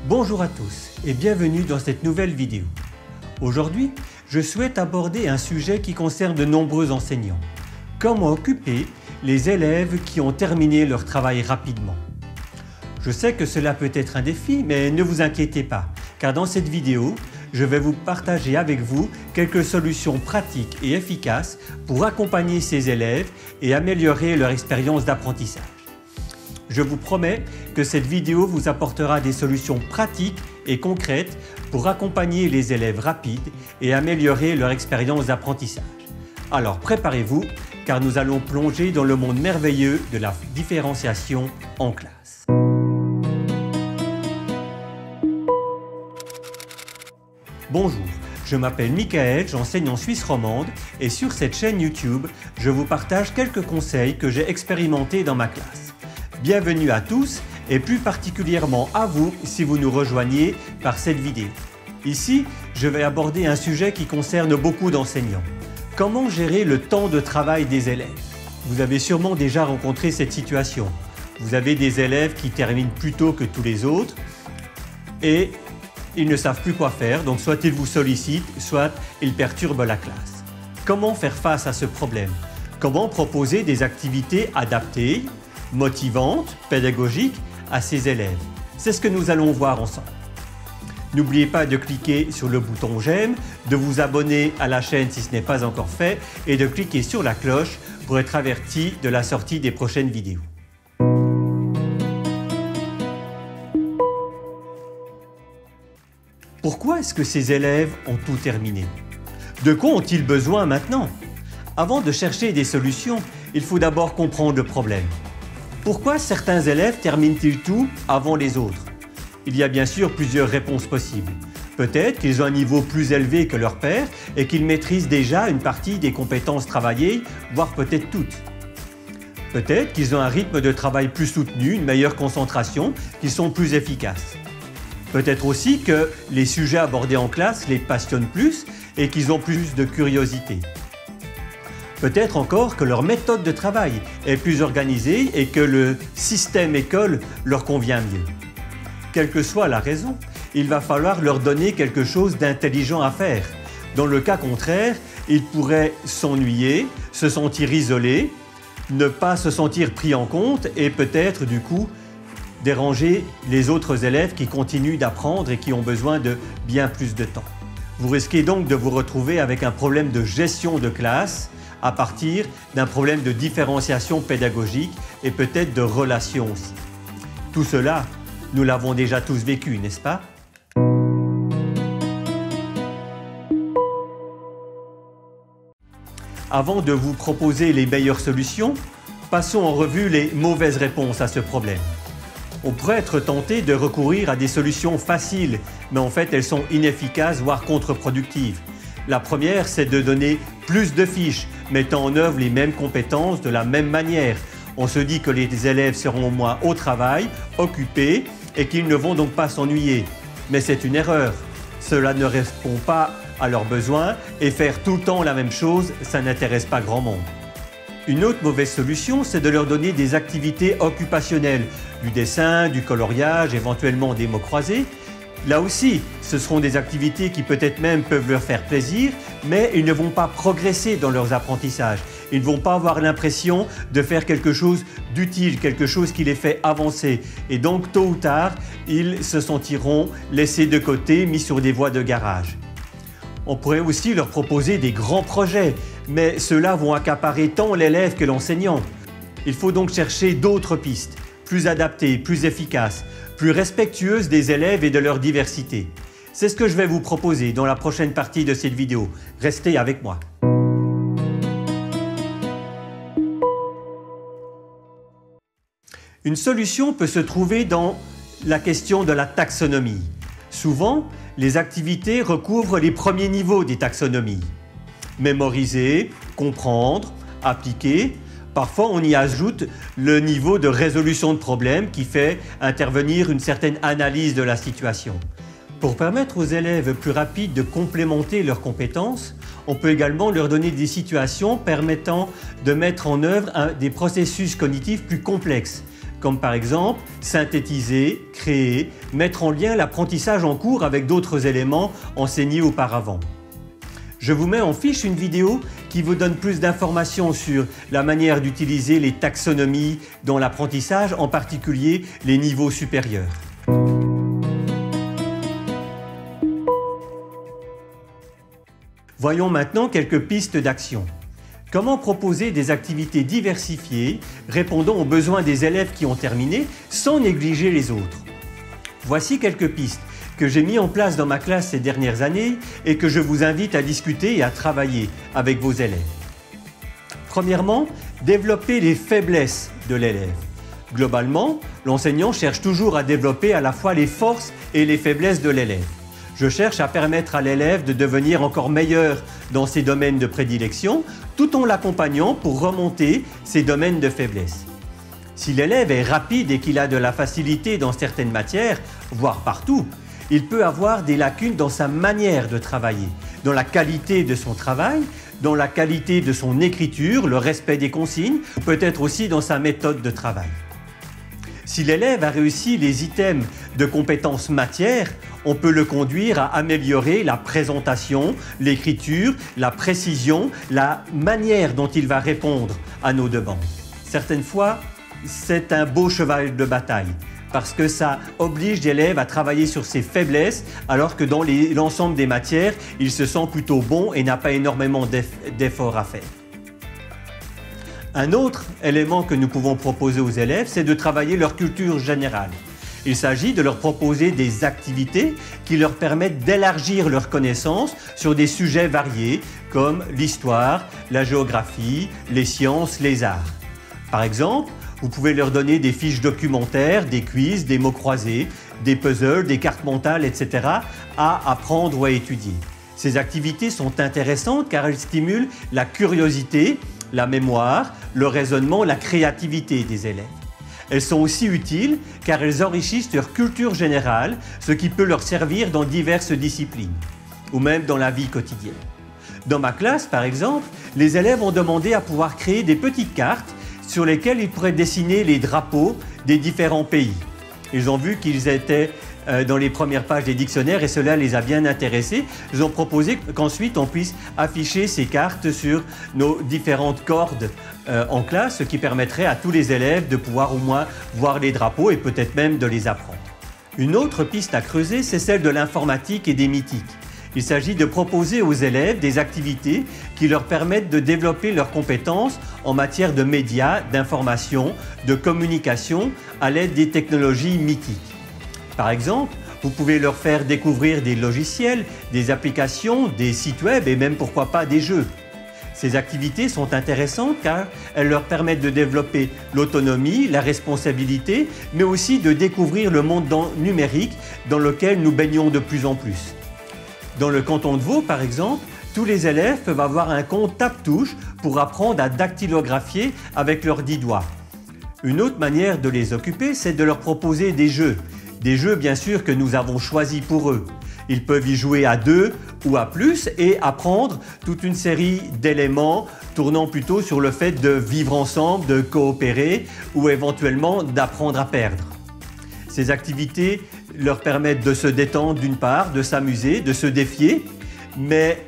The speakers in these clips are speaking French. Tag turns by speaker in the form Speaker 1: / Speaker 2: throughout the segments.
Speaker 1: Bonjour à tous et bienvenue dans cette nouvelle vidéo. Aujourd'hui, je souhaite aborder un sujet qui concerne de nombreux enseignants. Comment occuper les élèves qui ont terminé leur travail rapidement? Je sais que cela peut être un défi, mais ne vous inquiétez pas, car dans cette vidéo, je vais vous partager avec vous quelques solutions pratiques et efficaces pour accompagner ces élèves et améliorer leur expérience d'apprentissage. Je vous promets que cette vidéo vous apportera des solutions pratiques et concrètes pour accompagner les élèves rapides et améliorer leur expérience d'apprentissage. Alors préparez-vous, car nous allons plonger dans le monde merveilleux de la différenciation en classe. Bonjour, je m'appelle Michael, j'enseigne en Suisse romande et sur cette chaîne YouTube, je vous partage quelques conseils que j'ai expérimentés dans ma classe. Bienvenue à tous et plus particulièrement à vous si vous nous rejoignez par cette vidéo. Ici, je vais aborder un sujet qui concerne beaucoup d'enseignants. Comment gérer le temps de travail des élèves? Vous avez sûrement déjà rencontré cette situation. Vous avez des élèves qui terminent plus tôt que tous les autres et ils ne savent plus quoi faire, donc soit ils vous sollicitent, soit ils perturbent la classe. Comment faire face à ce problème? Comment proposer des activités adaptées, motivantes, pédagogiques à ces élèves? C'est ce que nous allons voir ensemble. N'oubliez pas de cliquer sur le bouton j'aime, de vous abonner à la chaîne si ce n'est pas encore fait et de cliquer sur la cloche pour être averti de la sortie des prochaines vidéos. Pourquoi est-ce que ces élèves ont tout terminé? De quoi ont-ils besoin maintenant? Avant de chercher des solutions, il faut d'abord comprendre le problème. Pourquoi certains élèves terminent-ils tout avant les autres? Il y a bien sûr plusieurs réponses possibles. Peut-être qu'ils ont un niveau plus élevé que leurs pairs et qu'ils maîtrisent déjà une partie des compétences travaillées, voire peut-être toutes. Peut-être qu'ils ont un rythme de travail plus soutenu, une meilleure concentration, qu'ils sont plus efficaces. Peut-être aussi que les sujets abordés en classe les passionnent plus et qu'ils ont plus de curiosité. Peut-être encore que leur méthode de travail est plus organisée et que le système école leur convient mieux. Quelle que soit la raison, il va falloir leur donner quelque chose d'intelligent à faire. Dans le cas contraire, ils pourraient s'ennuyer, se sentir isolés, ne pas se sentir pris en compte et peut-être du coup déranger les autres élèves qui continuent d'apprendre et qui ont besoin de bien plus de temps. Vous risquez donc de vous retrouver avec un problème de gestion de classe à partir d'un problème de différenciation pédagogique et peut-être de relation aussi. Tout cela, nous l'avons déjà tous vécu, n'est-ce pas? Avant de vous proposer les meilleures solutions, passons en revue les mauvaises réponses à ce problème. On pourrait être tenté de recourir à des solutions faciles, mais en fait elles sont inefficaces, voire contre-productives. La première, c'est de donner plus de fiches, mettant en œuvre les mêmes compétences de la même manière. On se dit que les élèves seront moins au travail, occupés, et qu'ils ne vont donc pas s'ennuyer. Mais c'est une erreur. Cela ne répond pas à leurs besoins, et faire tout le temps la même chose, ça n'intéresse pas grand monde. Une autre mauvaise solution, c'est de leur donner des activités occupationnelles, du dessin, du coloriage, éventuellement des mots croisés. Là aussi, ce seront des activités qui peut-être même peuvent leur faire plaisir, mais ils ne vont pas progresser dans leurs apprentissages. Ils ne vont pas avoir l'impression de faire quelque chose d'utile, quelque chose qui les fait avancer. Et donc, tôt ou tard, ils se sentiront laissés de côté, mis sur des voies de garage. On pourrait aussi leur proposer des grands projets, mais ceux-là vont accaparer tant l'élève que l'enseignant. Il faut donc chercher d'autres pistes, plus adaptées, plus efficaces, plus respectueuses des élèves et de leur diversité. C'est ce que je vais vous proposer dans la prochaine partie de cette vidéo. Restez avec moi. Une solution peut se trouver dans la question de la taxonomie. Souvent, les activités recouvrent les premiers niveaux des taxonomies. Mémoriser, comprendre, appliquer. Parfois, on y ajoute le niveau de résolution de problèmes qui fait intervenir une certaine analyse de la situation. Pour permettre aux élèves plus rapides de complémenter leurs compétences, on peut également leur donner des situations permettant de mettre en œuvre des processus cognitifs plus complexes, comme par exemple synthétiser, créer, mettre en lien l'apprentissage en cours avec d'autres éléments enseignés auparavant. Je vous mets en fiche une vidéo qui vous donne plus d'informations sur la manière d'utiliser les taxonomies dans l'apprentissage, en particulier les niveaux supérieurs. Voyons maintenant quelques pistes d'action. Comment proposer des activités diversifiées répondant aux besoins des élèves qui ont terminé sans négliger les autres? Voici quelques pistes que j'ai mis en place dans ma classe ces dernières années et que je vous invite à discuter et à travailler avec vos élèves. Premièrement, développer les faiblesses de l'élève. Globalement, l'enseignant cherche toujours à développer à la fois les forces et les faiblesses de l'élève. Je cherche à permettre à l'élève de devenir encore meilleur dans ses domaines de prédilection, tout en l'accompagnant pour remonter ses domaines de faiblesse. Si l'élève est rapide et qu'il a de la facilité dans certaines matières, voire partout, il peut avoir des lacunes dans sa manière de travailler, dans la qualité de son travail, dans la qualité de son écriture, le respect des consignes, peut-être aussi dans sa méthode de travail. Si l'élève a réussi les items de compétences matière, on peut le conduire à améliorer la présentation, l'écriture, la précision, la manière dont il va répondre à nos demandes. Certaines fois, c'est un beau cheval de bataille parce que ça oblige l'élève à travailler sur ses faiblesses alors que dans l'ensemble des matières, il se sent plutôt bon et n'a pas énormément d'efforts à faire. Un autre élément que nous pouvons proposer aux élèves, c'est de travailler leur culture générale. Il s'agit de leur proposer des activités qui leur permettent d'élargir leurs connaissances sur des sujets variés comme l'histoire, la géographie, les sciences, les arts. Par exemple, vous pouvez leur donner des fiches documentaires, des quiz, des mots croisés, des puzzles, des cartes mentales, etc. à apprendre ou à étudier. Ces activités sont intéressantes car elles stimulent la curiosité, la mémoire, le raisonnement, la créativité des élèves. Elles sont aussi utiles car elles enrichissent leur culture générale, ce qui peut leur servir dans diverses disciplines ou même dans la vie quotidienne. Dans ma classe, par exemple, les élèves ont demandé à pouvoir créer des petites cartes sur lesquelles ils pourraient dessiner les drapeaux des différents pays. Ils ont vu qu'ils étaient dans les premières pages des dictionnaires et cela les a bien intéressés. Ils ont proposé qu'ensuite on puisse afficher ces cartes sur nos différentes cordes en classe, ce qui permettrait à tous les élèves de pouvoir au moins voir les drapeaux et peut-être même de les apprendre. Une autre piste à creuser, c'est celle de l'informatique et des mythiques. Il s'agit de proposer aux élèves des activités qui leur permettent de développer leurs compétences en matière de médias, d'information, de communication à l'aide des technologies mythiques. Par exemple, vous pouvez leur faire découvrir des logiciels, des applications, des sites web et même pourquoi pas des jeux. Ces activités sont intéressantes car elles leur permettent de développer l'autonomie, la responsabilité, mais aussi de découvrir le monde numérique dans lequel nous baignons de plus en plus. Dans le canton de Vaud, par exemple, tous les élèves peuvent avoir un compte tape-touche pour apprendre à dactylographier avec leurs 10 doigts. Une autre manière de les occuper, c'est de leur proposer des jeux. Des jeux, bien sûr, que nous avons choisis pour eux. Ils peuvent y jouer à 2 ou à plus et apprendre toute une série d'éléments tournant plutôt sur le fait de vivre ensemble, de coopérer ou éventuellement d'apprendre à perdre. Ces activités leur permettent de se détendre d'une part, de s'amuser, de se défier, mais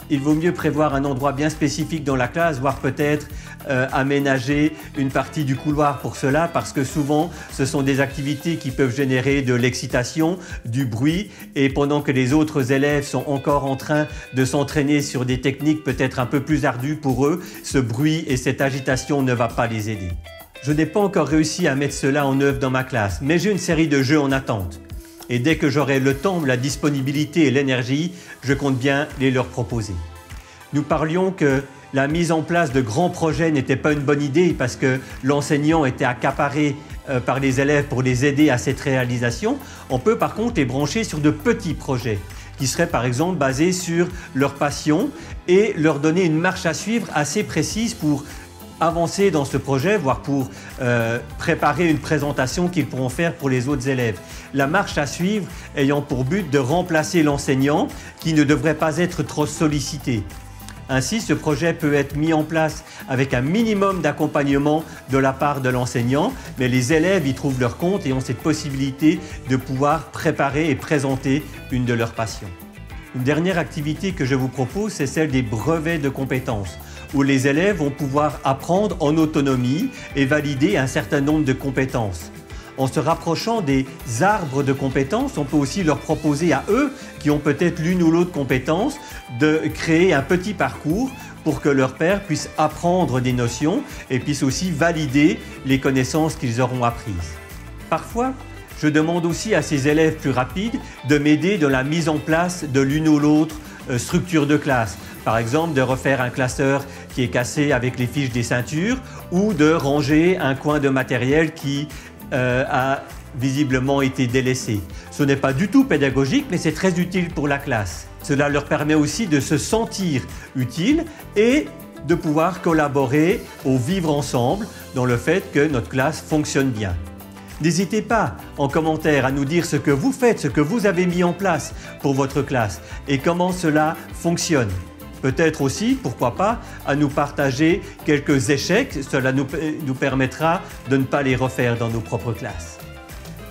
Speaker 1: il vaut mieux prévoir un endroit bien spécifique dans la classe, voire peut-être aménager une partie du couloir pour cela, parce que souvent ce sont des activités qui peuvent générer de l'excitation, du bruit, et pendant que les autres élèves sont encore en train de s'entraîner sur des techniques peut-être un peu plus ardues pour eux, ce bruit et cette agitation ne va pas les aider. Je n'ai pas encore réussi à mettre cela en œuvre dans ma classe, mais j'ai une série de jeux en attente. Et dès que j'aurai le temps, la disponibilité et l'énergie, je compte bien les leur proposer. Nous parlions que la mise en place de grands projets n'était pas une bonne idée parce que l'enseignant était accaparé par les élèves pour les aider à cette réalisation. On peut par contre les brancher sur de petits projets qui seraient par exemple basés sur leur passion et leur donner une marche à suivre assez précise pour avancer dans ce projet, voire pour préparer une présentation qu'ils pourront faire pour les autres élèves. La marche à suivre ayant pour but de remplacer l'enseignant qui ne devrait pas être trop sollicité. Ainsi, ce projet peut être mis en place avec un minimum d'accompagnement de la part de l'enseignant, mais les élèves y trouvent leur compte et ont cette possibilité de pouvoir préparer et présenter une de leurs passions. Une dernière activité que je vous propose, c'est celle des brevets de compétences, où les élèves vont pouvoir apprendre en autonomie et valider un certain nombre de compétences. En se rapprochant des arbres de compétences, on peut aussi leur proposer à eux, qui ont peut-être l'une ou l'autre compétence, de créer un petit parcours pour que leur père puisse apprendre des notions et puisse aussi valider les connaissances qu'ils auront apprises. Parfois, je demande aussi à ces élèves plus rapides de m'aider dans la mise en place de l'une ou l'autre structure de classe. Par exemple, de refaire un classeur qui est cassé avec les fiches des ceintures ou de ranger un coin de matériel qui a visiblement été délaissé. Ce n'est pas du tout pédagogique, mais c'est très utile pour la classe. Cela leur permet aussi de se sentir utiles et de pouvoir collaborer au vivre ensemble dans le fait que notre classe fonctionne bien. N'hésitez pas en commentaire à nous dire ce que vous faites, ce que vous avez mis en place pour votre classe et comment cela fonctionne. Peut-être aussi, pourquoi pas, à nous partager quelques échecs, cela nous permettra de ne pas les refaire dans nos propres classes.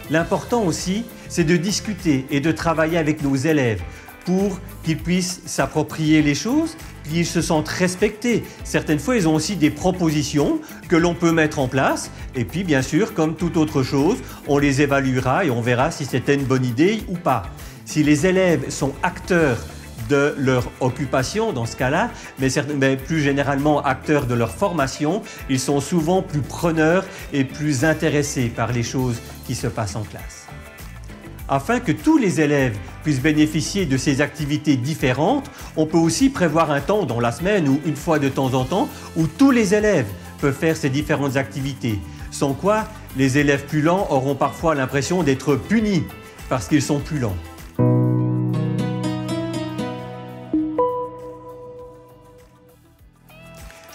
Speaker 1: L'important aussi, c'est de discuter et de travailler avec nos élèves pour qu'ils puissent s'approprier les choses, qu'ils se sentent respectés. Certaines fois, ils ont aussi des propositions que l'on peut mettre en place et puis bien sûr, comme toute autre chose, on les évaluera et on verra si c'était une bonne idée ou pas. Si les élèves sont acteurs de leur occupation dans ce cas-là, mais plus généralement acteurs de leur formation, ils sont souvent plus preneurs et plus intéressés par les choses qui se passent en classe. Afin que tous les élèves puissent bénéficier de ces activités différentes, on peut aussi prévoir un temps dans la semaine ou une fois de temps en temps où tous les élèves peuvent faire ces différentes activités. Sans quoi, les élèves plus lents auront parfois l'impression d'être punis parce qu'ils sont plus lents.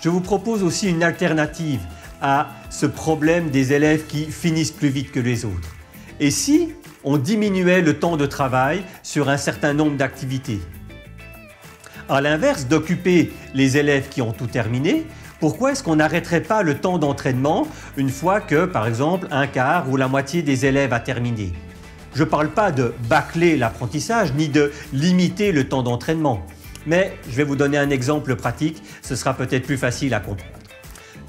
Speaker 1: Je vous propose aussi une alternative à ce problème des élèves qui finissent plus vite que les autres. Et si on diminuait le temps de travail sur un certain nombre d'activités? À l'inverse d'occuper les élèves qui ont tout terminé, pourquoi est-ce qu'on n'arrêterait pas le temps d'entraînement une fois que, par exemple, un quart ou la moitié des élèves a terminé? Je ne parle pas de bâcler l'apprentissage ni de limiter le temps d'entraînement. Mais je vais vous donner un exemple pratique, ce sera peut-être plus facile à comprendre.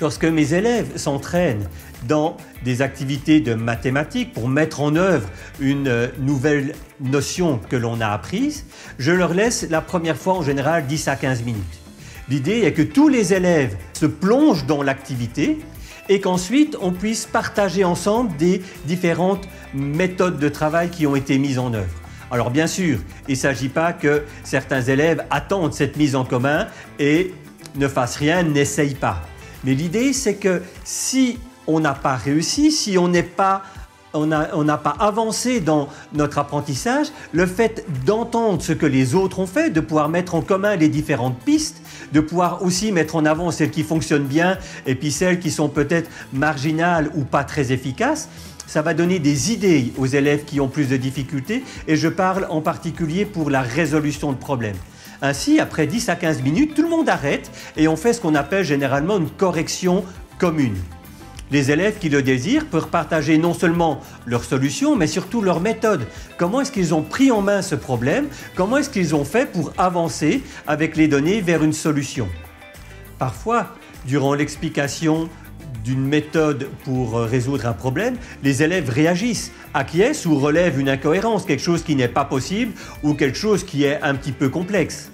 Speaker 1: Lorsque mes élèves s'entraînent dans des activités de mathématiques pour mettre en œuvre une nouvelle notion que l'on a apprise, je leur laisse la première fois en général 10 à 15 minutes. L'idée est que tous les élèves se plongent dans l'activité et qu'ensuite on puisse partager ensemble des différentes méthodes de travail qui ont été mises en œuvre. Alors bien sûr, il ne s'agit pas que certains élèves attendent cette mise en commun et ne fassent rien, n'essayent pas. Mais l'idée, c'est que si on n'a pas réussi, si on n'a pas avancé dans notre apprentissage, le fait d'entendre ce que les autres ont fait, de pouvoir mettre en commun les différentes pistes, de pouvoir aussi mettre en avant celles qui fonctionnent bien et puis celles qui sont peut-être marginales ou pas très efficaces, ça va donner des idées aux élèves qui ont plus de difficultés et je parle en particulier pour la résolution de problèmes. Ainsi, après 10 à 15 minutes, tout le monde arrête et on fait ce qu'on appelle généralement une correction commune. Les élèves qui le désirent peuvent partager non seulement leurs solutions, mais surtout leurs méthodes. Comment est-ce qu'ils ont pris en main ce problème? Comment est-ce qu'ils ont fait pour avancer avec les données vers une solution? Parfois, durant l'explication d'une méthode pour résoudre un problème, les élèves réagissent, acquiescent ou relèvent une incohérence, quelque chose qui n'est pas possible ou quelque chose qui est un petit peu complexe.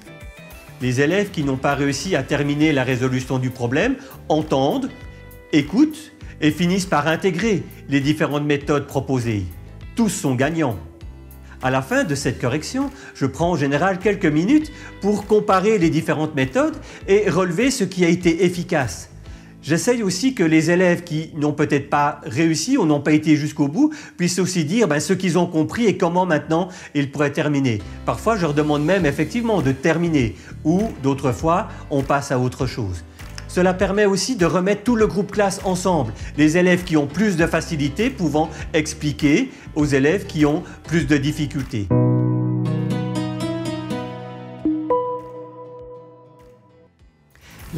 Speaker 1: Les élèves qui n'ont pas réussi à terminer la résolution du problème entendent, écoutent et finissent par intégrer les différentes méthodes proposées. Tous sont gagnants. À la fin de cette correction, je prends en général quelques minutes pour comparer les différentes méthodes et relever ce qui a été efficace. J'essaye aussi que les élèves qui n'ont peut-être pas réussi ou n'ont pas été jusqu'au bout puissent aussi dire ce qu'ils ont compris et comment maintenant ils pourraient terminer. Parfois, je leur demande même effectivement de terminer ou d'autres fois, on passe à autre chose. Cela permet aussi de remettre tout le groupe classe ensemble, les élèves qui ont plus de facilité pouvant expliquer aux élèves qui ont plus de difficultés.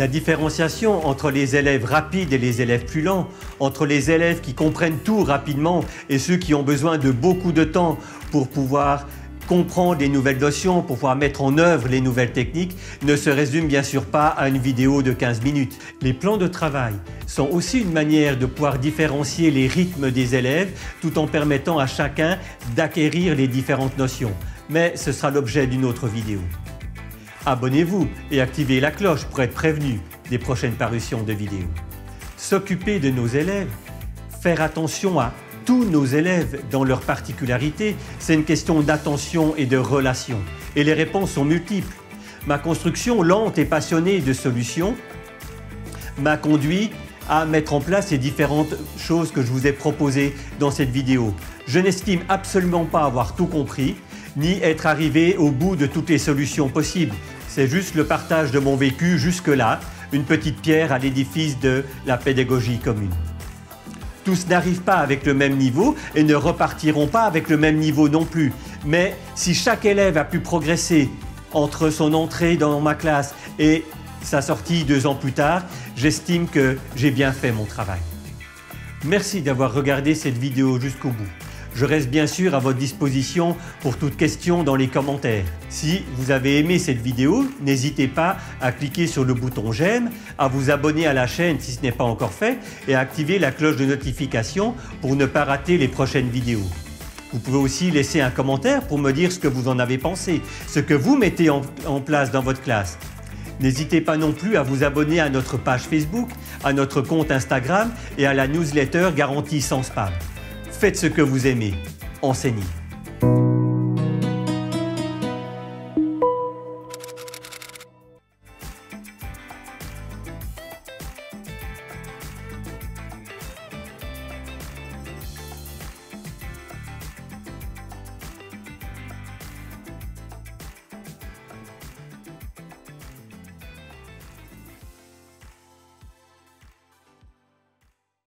Speaker 1: La différenciation entre les élèves rapides et les élèves plus lents, entre les élèves qui comprennent tout rapidement et ceux qui ont besoin de beaucoup de temps pour pouvoir comprendre les nouvelles notions, pour pouvoir mettre en œuvre les nouvelles techniques, ne se résume bien sûr pas à une vidéo de 15 minutes. Les plans de travail sont aussi une manière de pouvoir différencier les rythmes des élèves tout en permettant à chacun d'acquérir les différentes notions. Mais ce sera l'objet d'une autre vidéo. Abonnez-vous et activez la cloche pour être prévenu des prochaines parutions de vidéos. S'occuper de nos élèves, faire attention à tous nos élèves dans leurs particularités, c'est une question d'attention et de relation. Et les réponses sont multiples. Ma construction lente et passionnée de solutions m'a conduit à mettre en place les différentes choses que je vous ai proposées dans cette vidéo. Je n'estime absolument pas avoir tout compris, ni être arrivé au bout de toutes les solutions possibles. C'est juste le partage de mon vécu jusque-là, une petite pierre à l'édifice de la pédagogie commune. Tous n'arrivent pas avec le même niveau et ne repartiront pas avec le même niveau non plus. Mais si chaque élève a pu progresser entre son entrée dans ma classe et sa sortie 2 ans plus tard, j'estime que j'ai bien fait mon travail. Merci d'avoir regardé cette vidéo jusqu'au bout. Je reste bien sûr à votre disposition pour toute question dans les commentaires. Si vous avez aimé cette vidéo, n'hésitez pas à cliquer sur le bouton j'aime, à vous abonner à la chaîne si ce n'est pas encore fait et à activer la cloche de notification pour ne pas rater les prochaines vidéos. Vous pouvez aussi laisser un commentaire pour me dire ce que vous en avez pensé, ce que vous mettez en place dans votre classe. N'hésitez pas non plus à vous abonner à notre page Facebook, à notre compte Instagram et à la newsletter garantie sans spam. Faites ce que vous aimez, enseignez.